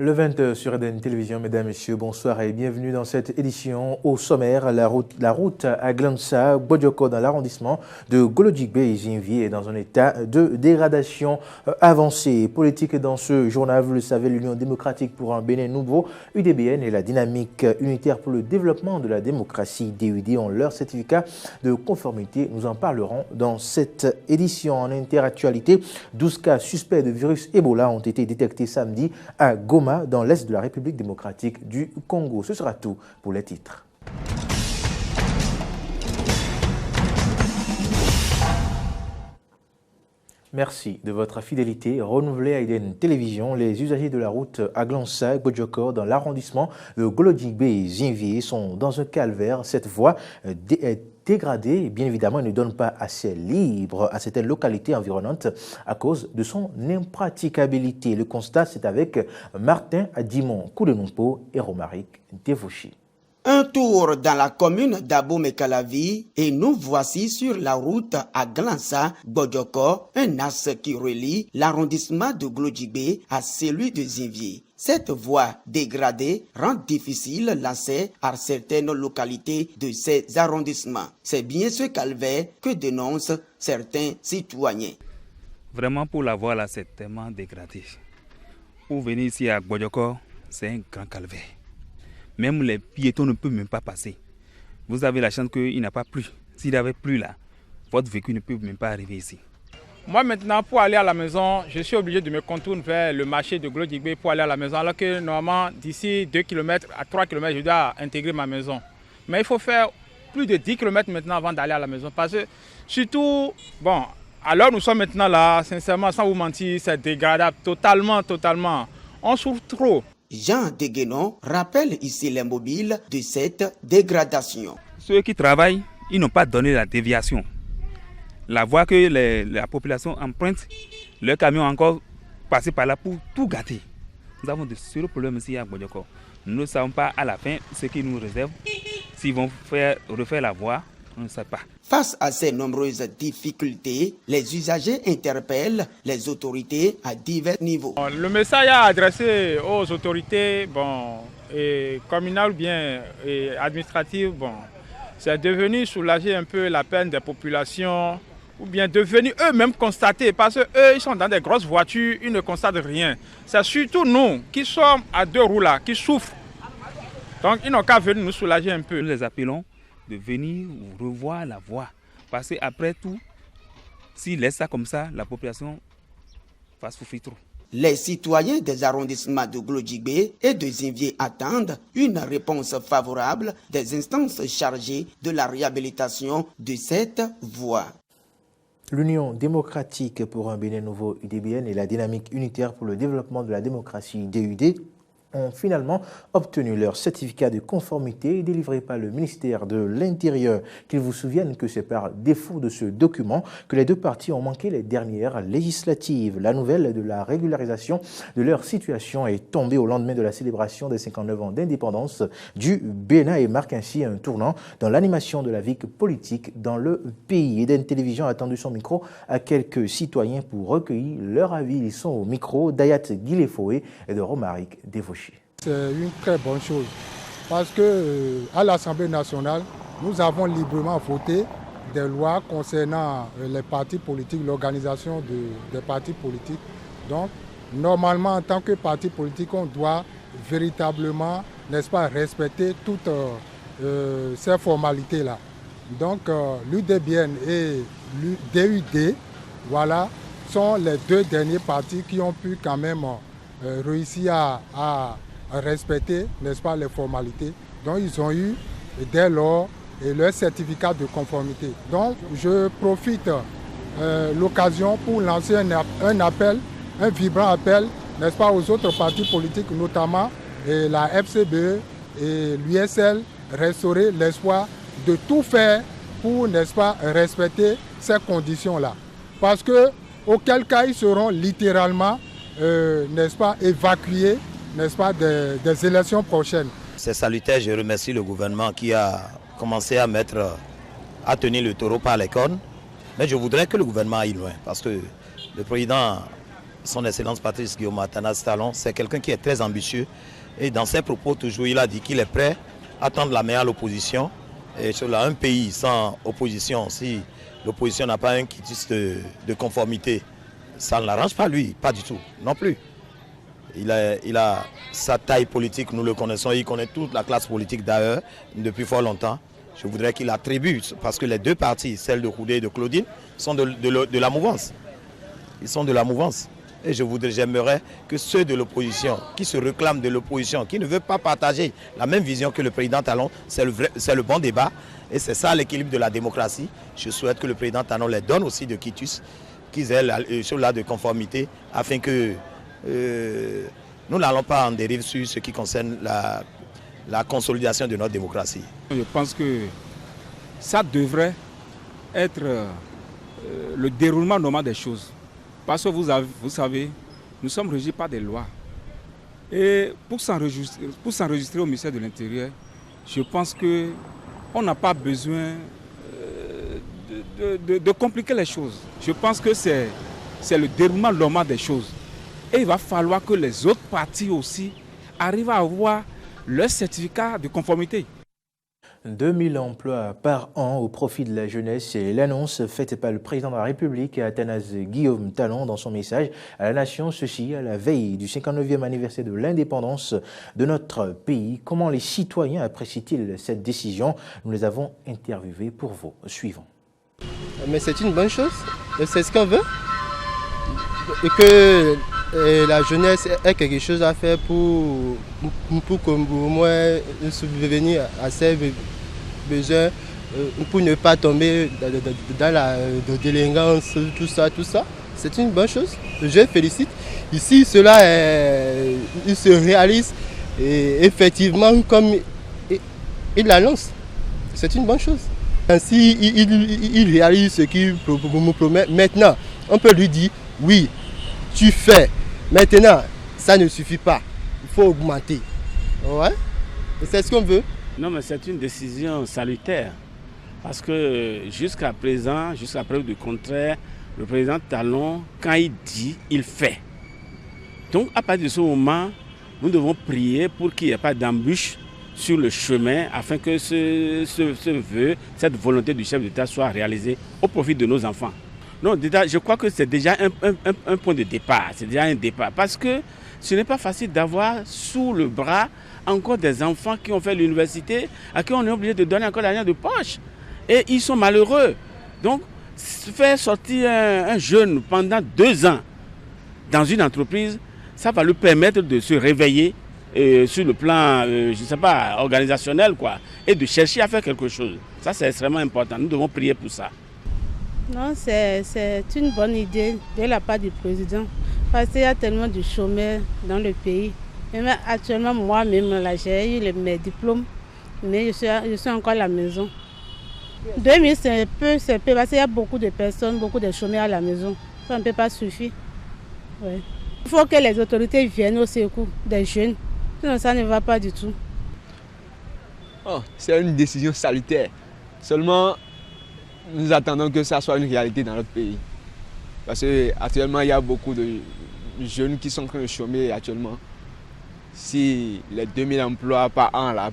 Le 20 sur Eden Télévision, mesdames, messieurs, bonsoir et bienvenue dans cette édition. Au sommaire, la route à Glansa, Bodjoko dans l'arrondissement de Golodjigbe et Zinvi est dans un état de dégradation avancée. Politique dans ce journal, vous le savez, l'Union démocratique pour un Bénin nouveau, UDBN et la dynamique unitaire pour le développement de la démocratie, DUD, ont leur certificat de conformité. Nous en parlerons dans cette édition. En interactualité, 12 cas suspects de virus Ebola ont été détectés samedi à Goma, dans l'est de la République démocratique du Congo. Ce sera tout pour les titres. Merci de votre fidélité renouvelée à Eden Télévision. Les usagers de la route à Glansa, Bodjoko, dans l'arrondissement de Golodjigbe et Zinvi sont dans un calvaire. Cette voie est dégradée, bien évidemment, ne donne pas accès libre à certaines localités environnantes à cause de son impraticabilité. Le constat, c'est avec Martin Adimon Koudenompo et Romaric Devoshi. Un tour dans la commune d'Abomey-Calavi et nous voici sur la route à Glansa, Bodjoko, un axe qui relie l'arrondissement de Golodjigbe à celui de Zinvi. Cette voie dégradée rend difficile l'accès à certaines localités de ces arrondissements. C'est bien ce calvaire que dénoncent certains citoyens. Vraiment, pour la voie là, c'est tellement dégradé. Pour venir ici à Bodjoko, c'est un grand calvaire. Même les piétons ne peuvent même pas passer. Vous avez la chance qu'il n'a pas plu. S'il n'y avait plu là, votre véhicule ne peut même pas arriver ici. Moi maintenant, pour aller à la maison, je suis obligé de me contourner vers le marché de Golodjigbe pour aller à la maison. Alors que normalement, d'ici 2 km à 3 km, je dois intégrer ma maison. Mais il faut faire plus de 10 km maintenant avant d'aller à la maison. Parce que surtout, bon, alors nous sommes maintenant là, sincèrement, sans vous mentir, c'est dégradable totalement. On souffre trop. Jean Deguenon rappelle ici l'immobiles de cette dégradation. Ceux qui travaillent, ils n'ont pas donné la déviation. La voie que la population emprunte, le camion a encore passé par là pour tout gâter. Nous avons de sérieux problèmes ici à Bodjoko. Nous ne savons pas à la fin ce qu'ils nous réservent. S'ils vont refaire la voie, on ne sait pas. Face à ces nombreuses difficultés, les usagers interpellent les autorités à divers niveaux. Le message à adresser aux autorités communales ou bien administratives, c'est de venir soulager un peu la peine des populations ou bien de venir eux-mêmes constater, parce qu'eux, ils sont dans des grosses voitures, ils ne constatent rien. C'est surtout nous qui sommes à 2 roues là, qui souffrent. Donc ils n'ont qu'à venir nous soulager un peu. Nous les appelons de venir revoir la voie. Parce qu'après tout, s'ils laissent ça comme ça, la population va souffrir trop. Les citoyens des arrondissements de Golodjigbe et de Zinvi attendent une réponse favorable des instances chargées de la réhabilitation de cette voie. L'Union démocratique pour un Bénin nouveau, UDBN, et la dynamique unitaire pour le développement de la démocratie, DUD, ont finalement obtenu leur certificat de conformité délivré par le ministère de l'Intérieur. Qu'ils vous souviennent que c'est par défaut de ce document que les deux partis ont manqué les dernières législatives. La nouvelle de la régularisation de leur situation est tombée au lendemain de la célébration des 59 ans d'indépendance du Bénin et marque ainsi un tournant dans l'animation de la vie politique dans le pays. Eden Télévision a tendu son micro à quelques citoyens pour recueillir leur avis. Ils sont au micro d'Ayat Guilefoé et de Romaric Devoshi. C'est une très bonne chose parce que à l'Assemblée nationale, nous avons librement voté des lois concernant les partis politiques, l'organisation des partis politiques. Donc, normalement, en tant que parti politique, on doit véritablement, n'est-ce pas, respecter toutes ces formalités-là. Donc, l'UDBN et l'UDUD, voilà, sont les deux derniers partis qui ont pu quand même réussir à respecter, n'est-ce pas, les formalités. Donc ils ont eu dès lors leur certificat de conformité. Donc je profite l'occasion pour lancer un appel, un vibrant appel, n'est-ce pas, aux autres partis politiques, notamment la FCBE et l'USL, restaurer l'espoir de tout faire pour, n'est-ce pas, respecter ces conditions-là. Parce que auquel cas ils seront littéralement n'est-ce pas, évacués, n'est-ce pas, des élections prochaines. C'est salutaire, je remercie le gouvernement qui a commencé à tenir le taureau par les cornes. Mais je voudrais que le gouvernement aille loin, parce que le président son Excellence Patrice Guillaume Athanas Talon, c'est quelqu'un qui est très ambitieux. Et dans ses propos, toujours, il a dit qu'il est prêt à tendre la main à l'opposition. Et sur un pays sans opposition, si l'opposition n'a pas un quitus de conformité, ça ne l'arrange pas lui, pas du tout, non plus. Il a sa taille politique, nous le connaissons, il connaît toute la classe politique d'ailleurs depuis fort longtemps. Je voudrais qu'il attribue, parce que les deux partis, celle de Koudé et de Claudine, sont de la mouvance. Ils sont de la mouvance. Et j'aimerais que ceux de l'opposition, qui se réclament de l'opposition, qui ne veulent pas partager la même vision que le président Talon, c'est le bon débat. Et c'est ça l'équilibre de la démocratie. Je souhaite que le président Talon les donne aussi de quitus, qu'ils aient là de conformité, afin que nous n'allons pas en dérive sur ce qui concerne la consolidation de notre démocratie. Je pense que ça devrait être le déroulement normal des choses. Parce que vous savez, nous sommes régis par des lois. Et pour s'enregistrer au ministère de l'Intérieur, je pense qu'on n'a pas besoin de compliquer les choses. Je pense que c'est le déroulement normal des choses. Et il va falloir que les autres partis aussi arrivent à avoir leur certificat de conformité. 2000 emplois par an au profit de la jeunesse, c'est l'annonce faite par le président de la République, Athanas Guillaume Talon, dans son message à la nation, ceci à la veille du 59e anniversaire de l'indépendance de notre pays. Comment les citoyens apprécient-ils cette décision? Nous les avons interviewés pour vous. Suivant. Mais c'est une bonne chose, c'est ce qu'on veut, et que la jeunesse ait quelque chose à faire pour au moins subvenir à ses besoins, pour ne pas tomber dans la délinquance, tout ça. C'est une bonne chose, je félicite. Ici, cela il se réalise et effectivement comme il l'annonce. C'est une bonne chose. Ainsi, il réalise ce qu'il me promet. Maintenant, on peut lui dire, oui, tu fais. Maintenant, ça ne suffit pas. Il faut augmenter. Ouais. C'est ce qu'on veut. Non, mais c'est une décision salutaire. Parce que jusqu'à présent, jusqu'à preuve du contraire, le président Talon, quand il dit, il fait. Donc, à partir de ce moment, nous devons prier pour qu'il n'y ait pas d'embûche sur le chemin afin que ce vœu, cette volonté du chef d'État soit réalisée au profit de nos enfants. Non, je crois que c'est déjà un point de départ. C'est déjà un départ. Parce que ce n'est pas facile d'avoir sous le bras encore des enfants qui ont fait l'université, à qui on est obligé de donner encore l'argent de poche. Et ils sont malheureux. Donc, faire sortir un jeune pendant 2 ans dans une entreprise, ça va lui permettre de se réveiller sur le plan, je ne sais pas, organisationnel, quoi, et de chercher à faire quelque chose. Ça, c'est extrêmement important. Nous devons prier pour ça. Non, c'est une bonne idée de la part du président. Parce qu'il y a tellement de chômeurs dans le pays. Même actuellement, moi-même, j'ai eu mes diplômes, mais je suis encore à la maison. 2000, c'est peu, parce qu'il y a beaucoup de personnes, beaucoup de chômeurs à la maison. Ça ne peut pas suffire. Ouais. Il faut que les autorités viennent au secours des jeunes. Sinon, ça ne va pas du tout. Oh, c'est une décision salutaire. Seulement, nous attendons que ça soit une réalité dans notre pays. Parce qu'actuellement, il y a beaucoup de jeunes qui sont en train de chômer actuellement. Si les 2000 emplois par an, là,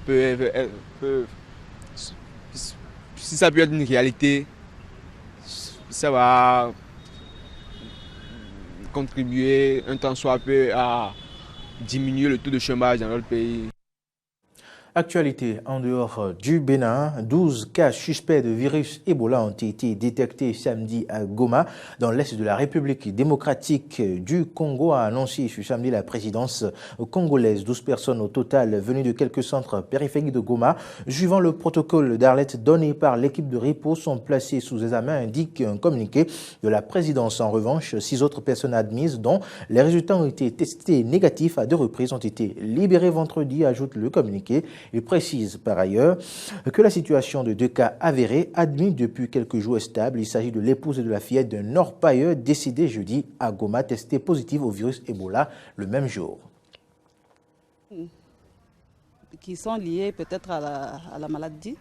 si ça peut être une réalité, ça va contribuer un temps soit peu à diminuer le taux de chômage dans notre pays. Actualité en dehors du Bénin, 12 cas suspects de virus Ebola ont été détectés samedi à Goma, dans l'est de la République démocratique du Congo, a annoncé ce samedi la présidence congolaise. 12 personnes au total venues de quelques centres périphériques de Goma, suivant le protocole d'Arlette donné par l'équipe de repos, sont placées sous examen, indique un communiqué de la présidence. En revanche, 6 autres personnes admises, dont les résultats ont été testés négatifs à 2 reprises, ont été libérées vendredi, ajoute le communiqué. Il précise par ailleurs que la situation de 2 cas avérés, admis depuis quelques jours, est stable. Il s'agit de l'épouse et de la fillette d'un orpailleur décédé jeudi à Goma, testé positive au virus Ebola le même jour. Qui sont liés peut-être à la maladie.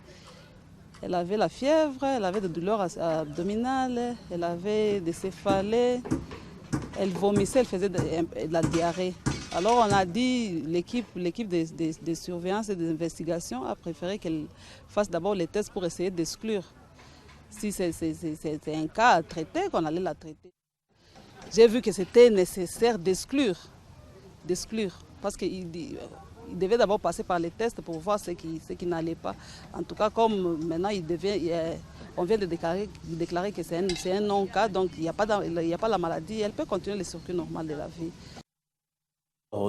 Elle avait la fièvre, elle avait des douleurs abdominales, elle avait des céphalées, Elle vomissait, elle faisait de la diarrhée. Alors on a dit, l'équipe de surveillance et d'investigation a préféré qu'elle fasse d'abord les tests pour essayer d'exclure. Si c'est un cas à traiter, qu'on allait la traiter. J'ai vu que c'était nécessaire d'exclure. Parce qu'il devait d'abord passer par les tests pour voir ce qui n'allait pas. En tout cas, comme maintenant on vient de déclarer que c'est un non-cas, donc il n'y a pas la maladie, elle peut continuer le circuit normal de la vie.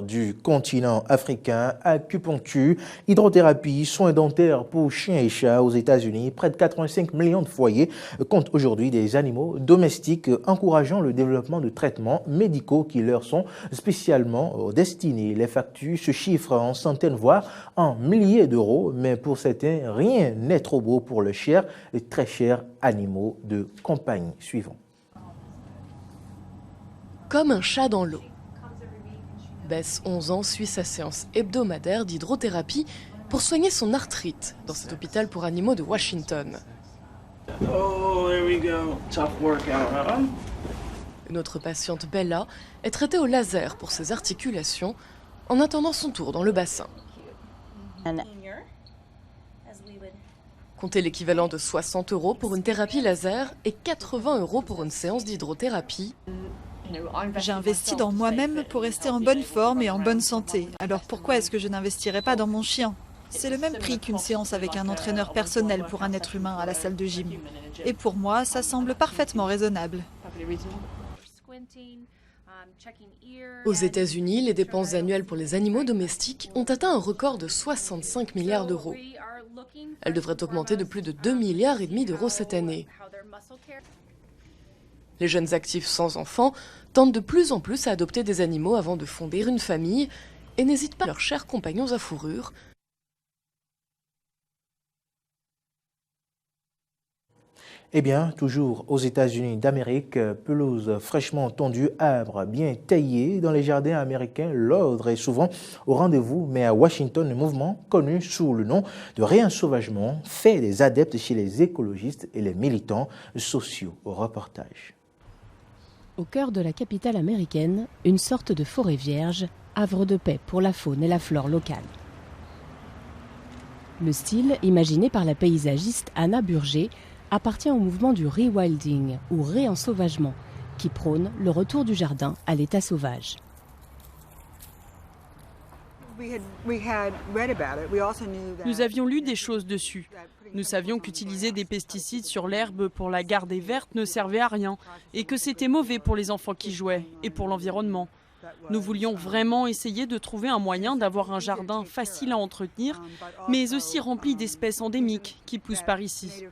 Du continent africain, acupuncture, hydrothérapie, soins dentaires pour chiens et chats aux États-Unis. Près de 85 millions de foyers comptent aujourd'hui des animaux domestiques, encourageant le développement de traitements médicaux qui leur sont spécialement destinés. Les factures se chiffrent en centaines, voire en milliers d'euros, mais pour certains, rien n'est trop beau pour le cher et très cher animaux de compagnie. Suivons. Comme un chat dans l'eau. Bess, 11 ans, suit sa séance hebdomadaire d'hydrothérapie pour soigner son arthrite dans cet hôpital pour animaux de Washington. Oh, there we go. Tough workout, huh? Une autre patiente, Bella, est traitée au laser pour ses articulations en attendant son tour dans le bassin. Comptez l'équivalent de 60 € pour une thérapie laser et 80 € pour une séance d'hydrothérapie. J'ai investi dans moi-même pour rester en bonne forme et en bonne santé. Alors pourquoi est-ce que je n'investirais pas dans mon chien? C'est le même prix qu'une séance avec un entraîneur personnel pour un être humain à la salle de gym. Et pour moi, ça semble parfaitement raisonnable. Aux États-Unis, les dépenses annuelles pour les animaux domestiques ont atteint un record de 65 milliards d'euros. Elles devraient augmenter de plus de 2,5 milliards d'euros cette année. Les jeunes actifs sans enfants tentent de plus en plus à adopter des animaux avant de fonder une famille et n'hésitent pas à leurs chers compagnons à fourrure. Eh bien, toujours aux États-Unis d'Amérique, pelouse fraîchement tondue, arbres bien taillés dans les jardins américains, l'ordre est souvent au rendez-vous, mais à Washington, le mouvement connu sous le nom de réensauvagement fait des adeptes chez les écologistes et les militants sociaux. Au reportage. Au cœur de la capitale américaine, une sorte de forêt vierge, havre de paix pour la faune et la flore locale. Le style, imaginé par la paysagiste Anna Burger, appartient au mouvement du rewilding ou réensauvagement, qui prône le retour du jardin à l'état sauvage. Nous avions lu des choses dessus. Nous savions qu'utiliser des pesticides sur l'herbe pour la garder verte ne servait à rien et que c'était mauvais pour les enfants qui jouaient et pour l'environnement. Nous voulions vraiment essayer de trouver un moyen d'avoir un jardin facile à entretenir, mais aussi rempli d'espèces endémiques qui poussent par ici.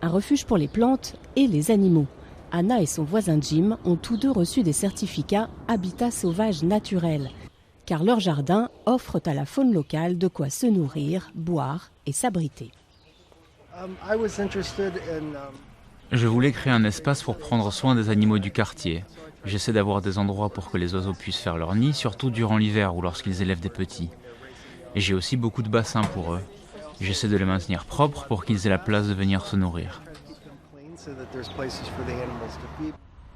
Un refuge pour les plantes et les animaux. Anna et son voisin Jim ont tous deux reçu des certificats Habitat sauvage naturel, car leur jardin offre à la faune locale de quoi se nourrir, boire et s'abriter. Je voulais créer un espace pour prendre soin des animaux du quartier. J'essaie d'avoir des endroits pour que les oiseaux puissent faire leur nid, surtout durant l'hiver ou lorsqu'ils élèvent des petits. Et j'ai aussi beaucoup de bassins pour eux. J'essaie de les maintenir propres pour qu'ils aient la place de venir se nourrir.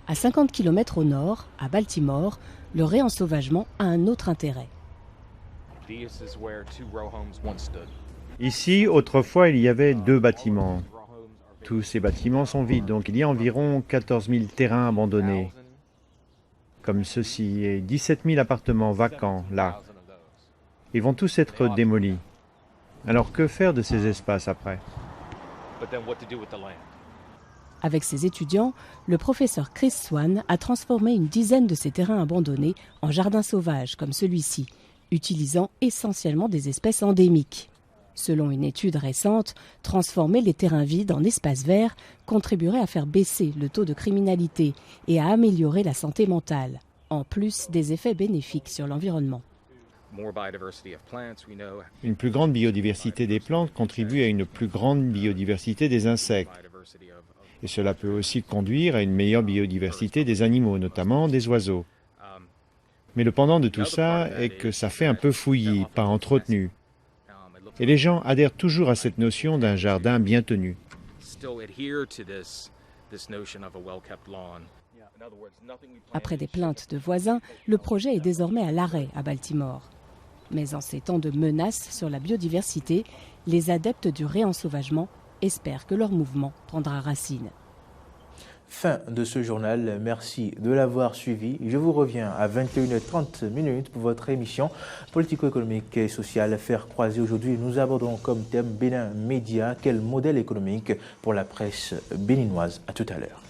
À 50 km au nord, à Baltimore, le réensauvagement a un autre intérêt. Ici, autrefois, il y avait 2 bâtiments. Tous ces bâtiments sont vides, donc il y a environ 14 000 terrains abandonnés, comme ceci, et 17 000 appartements vacants, là. Ils vont tous être démolis. Alors que faire de ces espaces après ? Avec ses étudiants, le professeur Chris Swan a transformé une dizaine de ces terrains abandonnés en jardins sauvages comme celui-ci, utilisant essentiellement des espèces endémiques. Selon une étude récente, transformer les terrains vides en espaces verts contribuerait à faire baisser le taux de criminalité et à améliorer la santé mentale, en plus des effets bénéfiques sur l'environnement. Une plus grande biodiversité des plantes contribue à une plus grande biodiversité des insectes. Et cela peut aussi conduire à une meilleure biodiversité des animaux, notamment des oiseaux. Mais le pendant de tout ça est que ça fait un peu fouillis, pas entretenu. Et les gens adhèrent toujours à cette notion d'un jardin bien tenu. Après des plaintes de voisins, le projet est désormais à l'arrêt à Baltimore. Mais en ces temps de menaces sur la biodiversité, les adeptes du réensauvagement espèrent que leur mouvement prendra racine. Fin de ce journal, merci de l'avoir suivi. Je vous reviens à 21h30 pour votre émission politico-économique et sociale Faire croiser. Aujourd'hui, nous abordons comme thème Bénin Média, quel modèle économique pour la presse béninoise. À tout à l'heure.